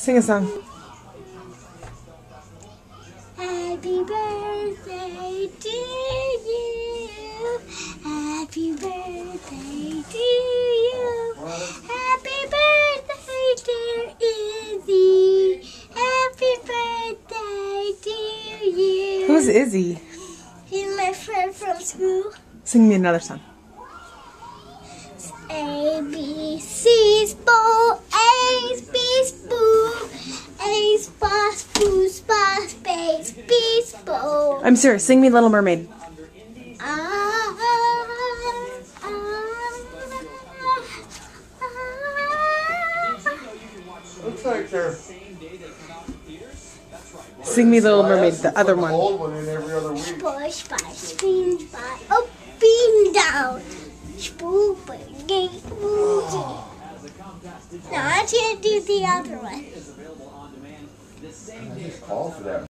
Sing a song. Happy birthday to you. Happy birthday to you. Happy birthday, dear Izzy. Happy birthday to you. Who's Izzy? He's my friend from school. Sing me another song. A, B, C, Spoo, A, B, Spoo, A, Spa, Spoo, Spa, Space, B, Spoo. I'm serious. Sing me Little Mermaid. Looks like they're Sing me Little Mermaid, the other one. old one in every other week. Spoo, Spy, Spin, Spy, up, beam, down. Spoo, Boogie, Boogie. Now I can't do the other one. Just call for that.